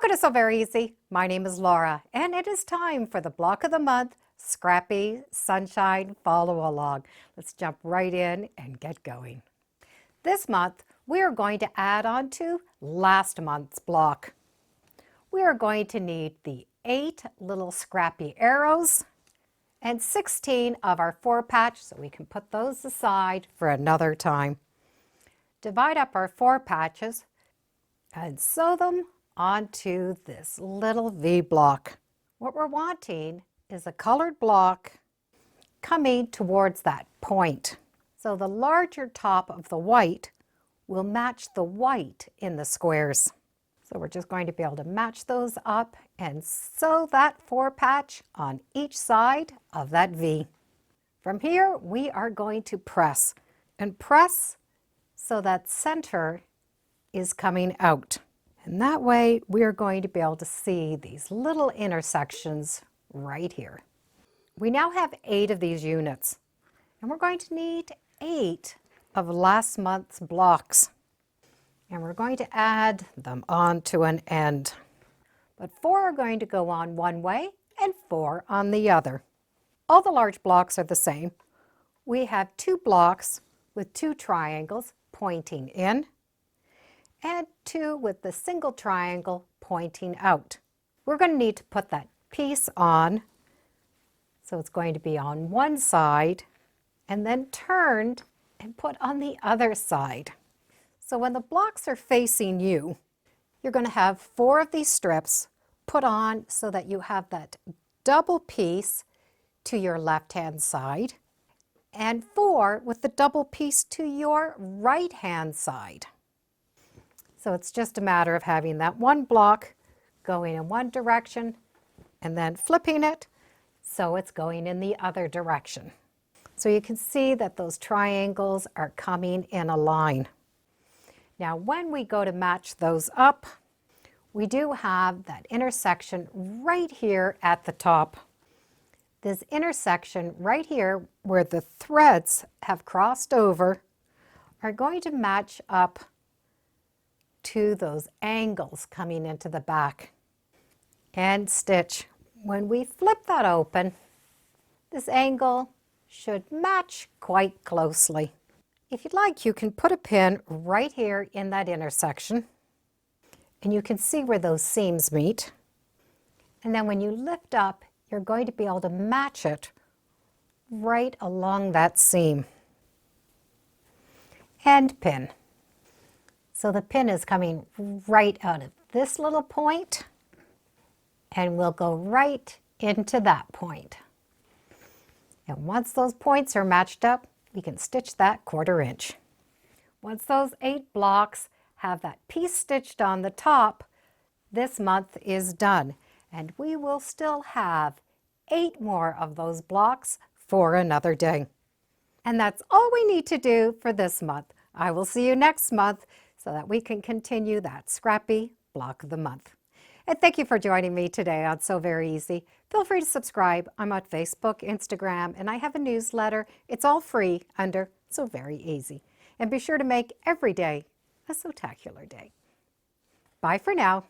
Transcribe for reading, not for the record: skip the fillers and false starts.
Welcome to Sew Very Easy. My name is Laura, and it is time for the block of the month, Scrappy Sunshine follow along. Let's jump right in and get going. This month, we are going to add on to last month's block. We are going to need the 8 little scrappy arrows and 16 of our 4 patch, so we can put those aside for another time. Divide up our 4 patches and sew them onto this little V block. What we're wanting is a colored block coming towards that point. So the larger top of the white will match the white in the squares. So we're just going to be able to match those up and sew that 4 patch on each side of that V. From here, we are going to press and press so that center is coming out. And that way we are going to be able to see these little intersections right here. We now have 8 of these units, and we're going to need 8 of last month's blocks. And we're going to add them on to an end. But 4 are going to go on one way and 4 on the other. All the large blocks are the same. We have 2 blocks with 2 triangles pointing in, and 2 with the single triangle pointing out. We're going to need to put that piece on, so it's going to be on one side and then turned and put on the other side. So when the blocks are facing you, you're going to have 4 of these strips put on so that you have that double piece to your left-hand side and 4 with the double piece to your right-hand side. So it's just a matter of having that one block going in one direction and then flipping it so it's going in the other direction. So you can see that those triangles are coming in a line. Now when we go to match those up, we do have that intersection right here at the top. This intersection right here where the threads have crossed over are going to match up to those angles coming into the back. And stitch. When we flip that open, this angle should match quite closely. If you'd like, you can put a pin right here in that intersection, and you can see where those seams meet. And then when you lift up, you're going to be able to match it right along that seam. And pin. So the pin is coming right out of this little point and will go right into that point. And once those points are matched up, we can stitch that 1/4 inch. Once those 8 blocks have that piece stitched on the top, this month is done. And we will still have 8 more of those blocks for another day. And that's all we need to do for this month. I will see you next month so that we can continue that scrappy block of the month. And thank you for joining me today on Sew Very Easy. Feel free to subscribe. I'm on Facebook, Instagram, and I have a newsletter. It's all free under Sew Very Easy. And be sure to make every day a Sewtacular day. Bye for now.